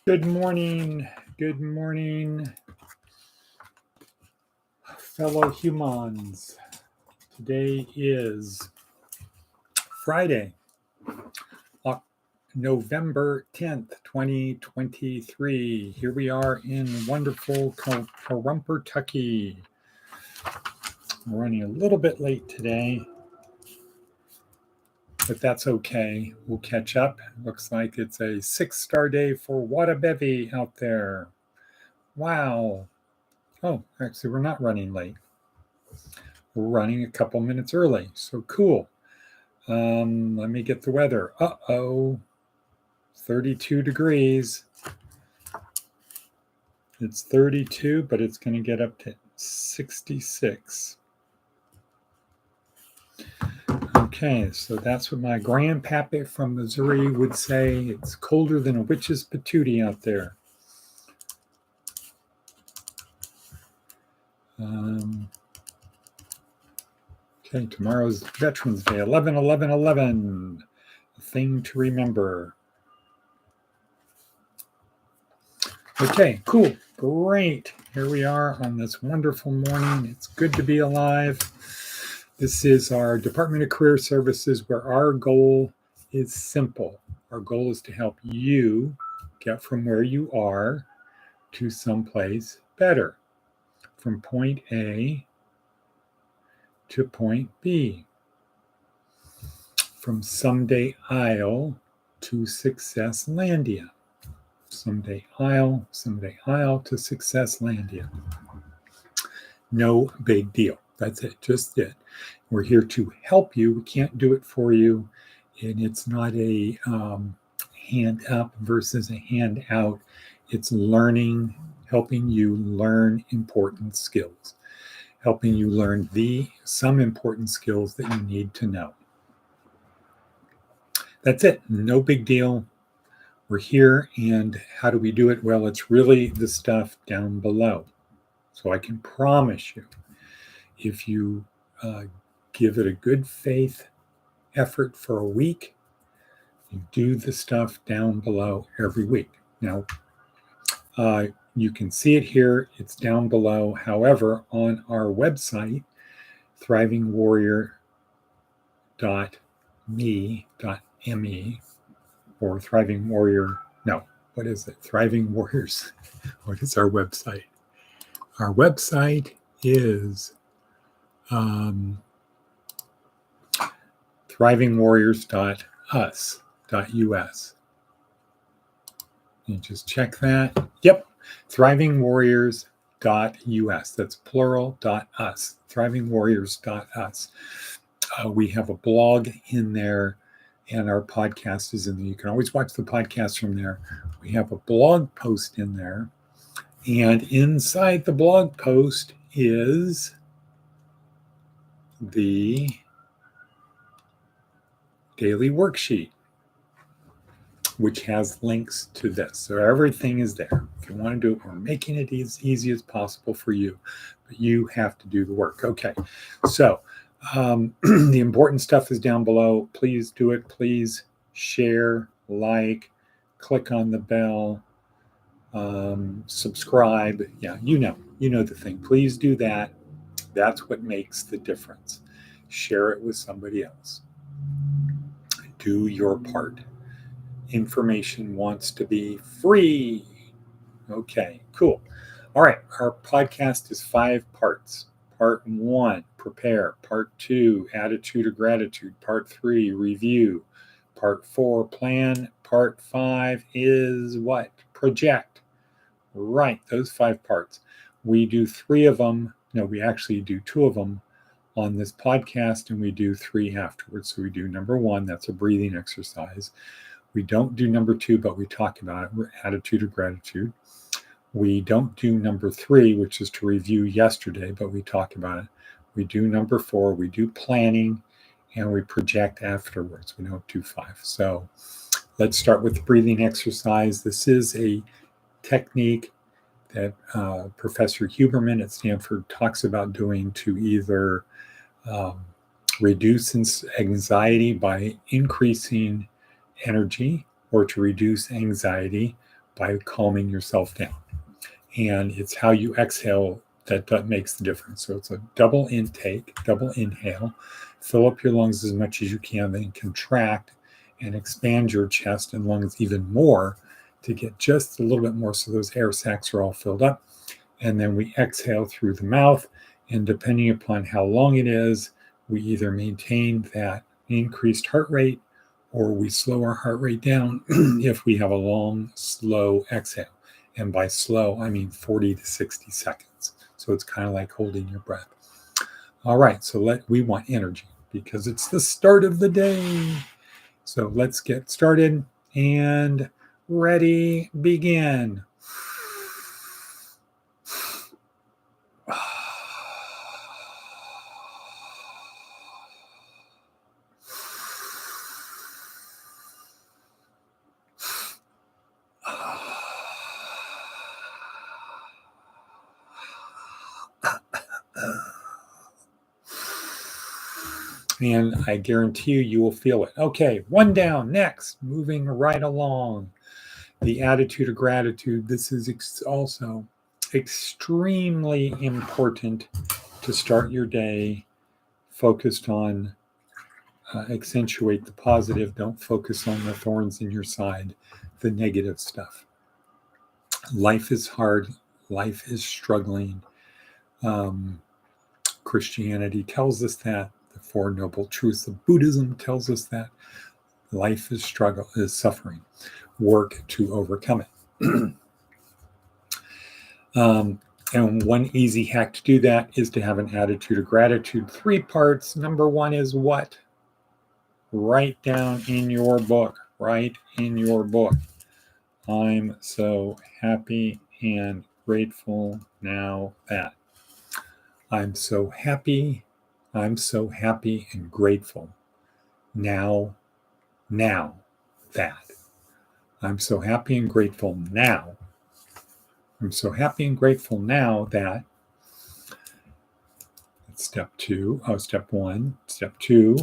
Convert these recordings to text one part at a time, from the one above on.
Good morning, fellow humans. Today is Friday, November 10th, 2023. Here we are in wonderful Currumpertucky. We're running a little bit late today, but that's okay. We'll catch up. Looks like it's a 6-star day for Whatabevy out there. Wow. Oh, actually, we're not running late. We're running a couple minutes early, so cool. Let me get the weather. 32 degrees. It's 32, but it's going to get up to 66. Okay, so that's what my grandpappy from Missouri would say. It's colder than a witch's patootie out there. Okay, tomorrow's Veterans Day, 11/11/11. A thing to remember. Okay, cool, great. Here we are on this wonderful morning. It's good to be alive. This is our Department of Career Services, where our goal is simple. Our goal is to help you get from where you are to someplace better, from point A to point B, from someday Isle to Success Landia. Someday Isle to Success Landia. No big deal. That's it, just it. We're here to help you. We can't do it for you. And it's not a hand up versus a hand out. It's learning, helping you learn important skills, helping you learn some important skills that you need to know. That's it. No big deal. We're here, and how do we do it? Well, it's really the stuff down below. So I can promise you, if you give it a good faith effort for a week, you do the stuff down below every week. Now, you can see it here. It's down below. However, on our website, thrivingwarrior.me, or Thriving Warrior, no, what is it? Thriving Warriors. What is our website? Our website is thrivingwarriors.us.us. You just check that. Yep, thrivingwarriors.us. That's plural, .us. Thrivingwarriors.us. We have a blog in there, and our podcast is in there. You can always watch the podcast from there. We have a blog post in there, and inside the blog post is the daily worksheet, which has links to this. So everything is there. If you want to do it, we're making it as easy as possible for you, but you have to do the work. Okay, so the important stuff is down below. Please do it. Please share, like, click on the bell, subscribe. Yeah, you know the thing. Please do that. That's what makes the difference. Share it with somebody else. Do your part. Information wants to be free. Okay, cool. All right, our podcast is 5 parts. Part 1, prepare. Part 2, attitude or gratitude. Part 3, review. Part 4, plan. Part 5 is what? Project. Right, those 5 parts. We do 3 of them. No, we actually do 2 of them on this podcast, and we do 3 afterwards. So we do number 1, that's a breathing exercise. We don't do number 2, but we talk about it. We're attitude or gratitude. We don't do number 3, which is to review yesterday, but we talk about it. We do number 4, we do planning, and we project afterwards. We don't do 5. So let's start with the breathing exercise. This is a technique that Professor Huberman at Stanford talks about doing to either reduce anxiety by increasing energy, or to reduce anxiety by calming yourself down. And it's how you exhale that makes the difference. So it's a double intake, double inhale, fill up your lungs as much as you can, then contract and expand your chest and lungs even more to get just a little bit more so those air sacs are all filled up. And then we exhale through the mouth. And depending upon how long it is, we either maintain that increased heart rate or we slow our heart rate down if we have a long, slow exhale. And by slow, I mean 40 to 60 seconds. So it's kind of like holding your breath. All right, so we want energy because it's the start of the day. So let's get started and ready, begin. And I guarantee you will feel it. Okay, one down. Next, moving right along. The attitude of gratitude. This is also extremely important to start your day focused on accentuate the positive. Don't focus on the thorns in your side, the negative stuff. Life is hard. Life is struggling. Christianity tells us that. The Four Noble Truths of Buddhism tells us that. Life is struggle, is suffering. Work to overcome it. And one easy hack to do that is to have an attitude of gratitude. 3 parts. Number 1 is what? Write down in your book. Write in your book. I'm so happy and grateful now that. I'm so happy and grateful now that. I'm so happy and grateful now. I'm so happy and grateful now that. That's step 1. Step 2,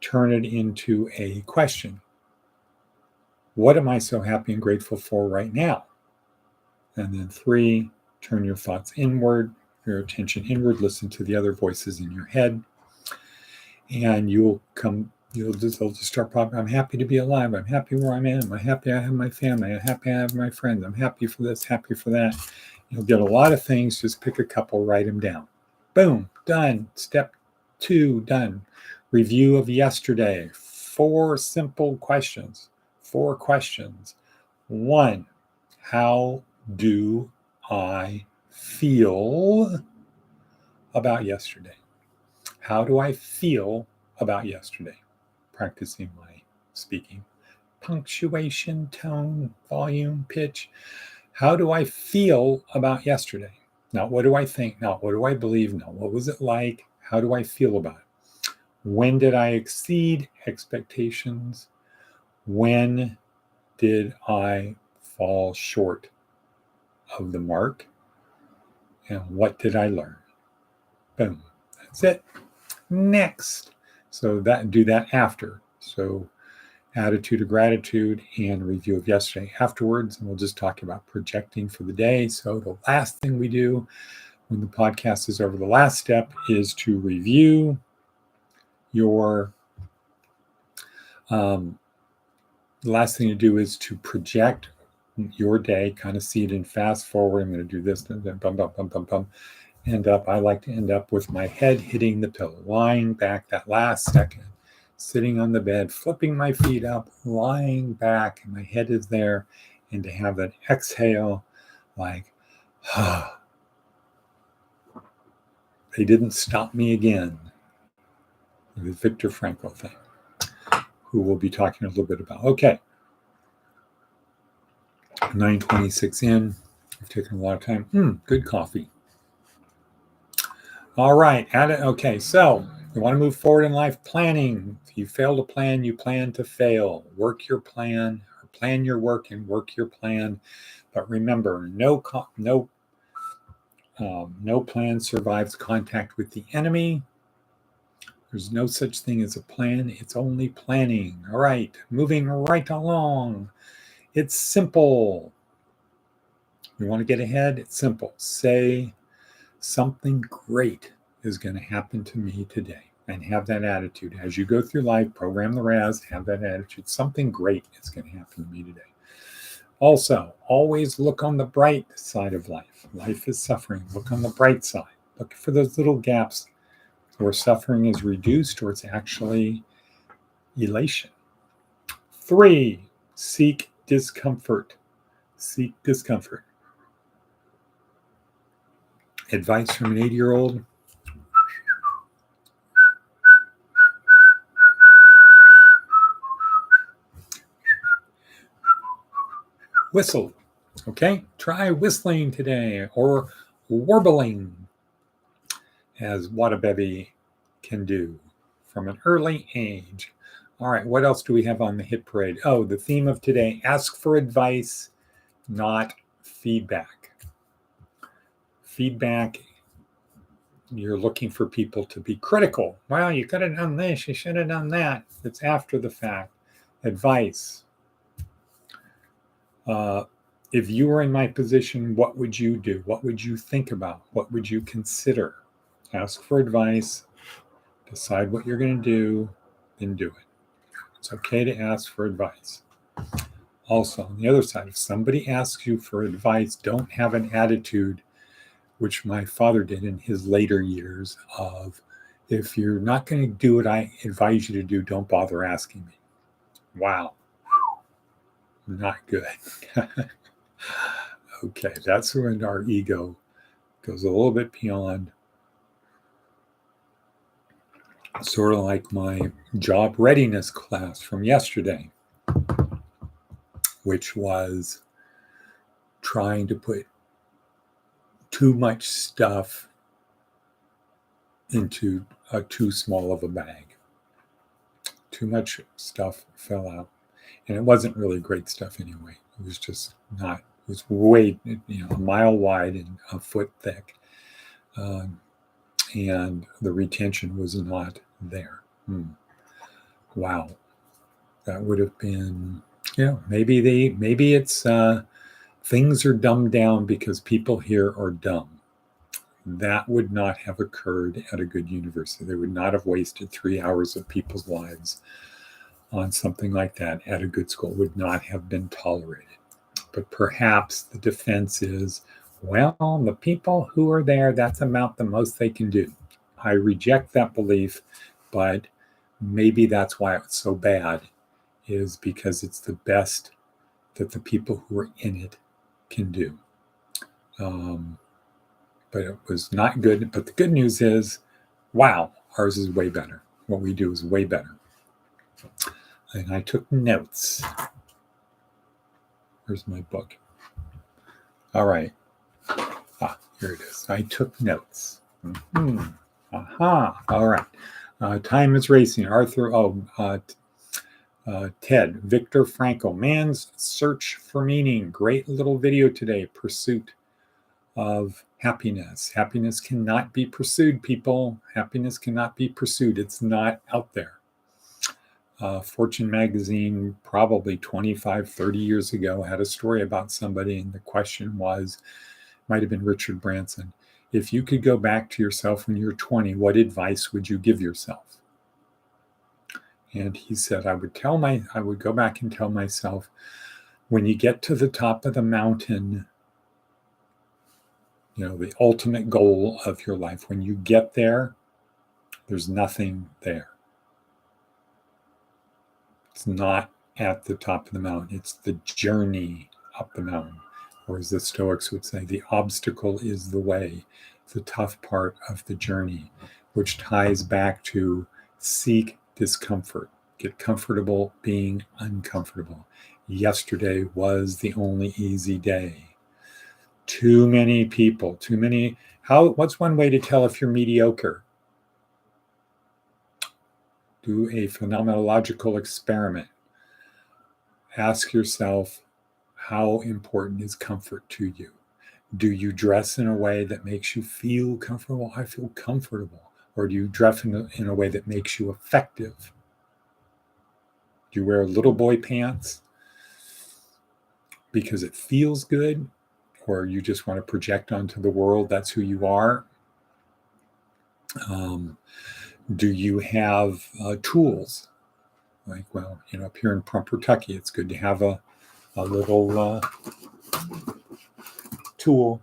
turn it into a question. What am I so happy and grateful for right now? And then 3, turn your thoughts inward, your attention inward, listen to the other voices in your head. And they'll just start popping. I'm happy to be alive. I'm happy where I am. I'm happy I have my family. I'm happy I have my friends. I'm happy for this, happy for that. You'll get a lot of things. Just pick a couple, write them down. Boom, done. Step 2, done. Review of yesterday. 4 simple questions. 4 questions. 1, how do I feel about yesterday? How do I feel about yesterday? Practicing my speaking. Punctuation, tone, volume, pitch. How do I feel about yesterday? Not what do I think, not what do I believe, not what was it like, how do I feel about it? When did I exceed expectations? When did I fall short of the mark? And what did I learn? Boom. That's it. Next. So do that after. So attitude of gratitude and review of yesterday afterwards. And we'll just talk about projecting for the day. So the last thing we do when the podcast is over, the last step is to review your, the last thing to do is to project your day, kind of see it in fast forward. I'm going to do this, and then bum, bum, bum, bum, bum. I like to end up with my head hitting the pillow, lying back that last second, sitting on the bed, flipping my feet up, lying back, and my head is there, and to have that exhale like, they didn't stop me again. The Viktor Frankl thing, who we'll be talking a little bit about. Okay. 9:26 in. I've taken a lot of time. Good coffee. All right. Okay. So you want to move forward in life. Planning. If you fail to plan, you plan to fail. Work your plan, or plan your work and work your plan. But remember, no plan survives contact with the enemy. There's no such thing as a plan. It's only planning. All right. Moving right along. It's simple. You want to get ahead? It's simple. Say something great is going to happen to me today, and have that attitude. As you go through life, program the RAS, have that attitude. Something great is going to happen to me today. Also, always look on the bright side of life. Life is suffering. Look on the bright side. Look for those little gaps where suffering is reduced or it's actually elation. 3, seek discomfort. Seek discomfort. Advice from an 80-year-old. Whistle. Okay? Try whistling today, or warbling, as Wadabebi can do from an early age. All right, what else do we have on the hit parade? Oh, the theme of today, ask for advice, not feedback. Feedback, you're looking for people to be critical. Well, you could have done this, you should have done that. It's after the fact. Advice. If you were in my position, what would you do? What would you think about? What would you consider? Ask for advice, decide what you're going to do, then do it. It's okay to ask for advice. Also, on the other side, if somebody asks you for advice, don't have an attitude, which my father did in his later years, of, if you're not going to do what I advise you to do, don't bother asking me. Wow. Not good. Okay, that's when our ego goes a little bit beyond. Sort of like my job readiness class from yesterday, which was trying to put too much stuff into too small of a bag. Too much stuff fell out. And it wasn't really great stuff anyway. It was just not, it was way, a mile wide and a foot thick. And the retention was not there. Wow. That would have been, maybe it's things are dumbed down because people here are dumb. That would not have occurred at a good university. They would not have wasted 3 hours of people's lives on something like that at a good school. It would not have been tolerated. But perhaps the defense is, well, the people who are there, that's about the most they can do. I reject that belief, but maybe that's why it's so bad, is because it's the best that the people who are in it can do. But it was not good. But the good news is, wow, ours is way better. What we do is way better. And I took notes. Where's my book? All right. Here it is. I took notes. All right. Time is racing. Ted, Viktor Frankl, Man's Search for Meaning. Great little video today. Pursuit of happiness. Happiness cannot be pursued, people. Happiness cannot be pursued. It's not out there. Fortune magazine, probably 25, 30 years ago, had a story about somebody, and the question was, might have been Richard Branson, if you could go back to yourself when you were 20, what advice would you give yourself? And he said, I would go back and tell myself, when you get to the top of the mountain, the ultimate goal of your life, when you get there, there's nothing there. It's not at the top of the mountain. It's the journey up the mountain. Or as the Stoics would say, the obstacle is the way, the tough part of the journey, which ties back to seek discomfort. Get comfortable being uncomfortable. Yesterday was the only easy day. Too many people, what's one way to tell if you're mediocre? Do a phenomenological experiment. Ask yourself, how important is comfort to you? Do you dress in a way that makes you feel comfortable? I feel comfortable. Or do you dress in a way that makes you effective? Do you wear little boy pants because it feels good? or you just want to project onto the world that's who you are? Do you have tools? Like, well, up here in Kentucky, it's good to have a little tool.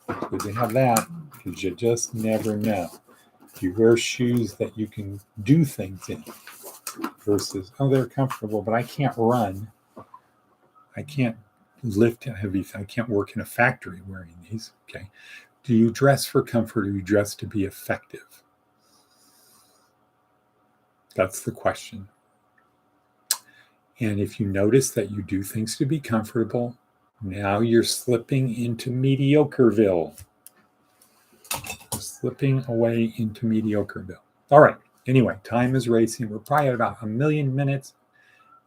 It's good to have that because you just never know. You wear shoes that you can do things in versus, oh, they're comfortable, but I can't run. I can't lift heavy. I can't work in a factory wearing these. Okay. Do you dress for comfort or do you dress to be effective? That's the question. And if you notice that you do things to be comfortable, now you're slipping into Mediocreville. Slipping away into Mediocreville. All right. Anyway, time is racing. We're probably at about 1,000,000 minutes.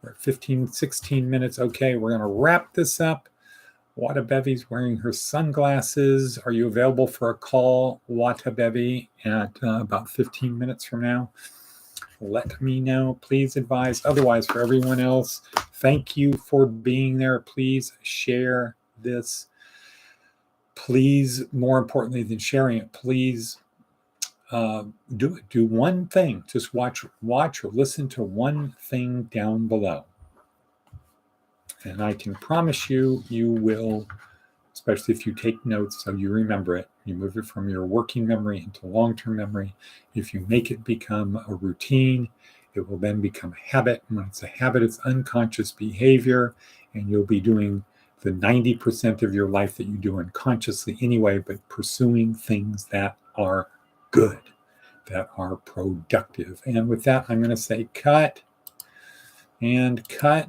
We're at 15, 16 minutes. Okay, we're going to wrap this up. Watabevi's wearing her sunglasses. Are you available for a call, Watabevi, at about 15 minutes from now? Let me know. Please advise. Otherwise, for everyone else, thank you for being there. Please share this. Please, more importantly than sharing it, please do it. Do one thing. Just watch or listen to one thing down below. And I can promise you, you will, especially if you take notes so you remember it, you move it from your working memory into long-term memory. If you make it become a routine, it will then become a habit. And when it's a habit, it's unconscious behavior, and you'll be doing the 90% of your life that you do unconsciously anyway, but pursuing things that are good, that are productive. And with that, I'm going to say cut and cut.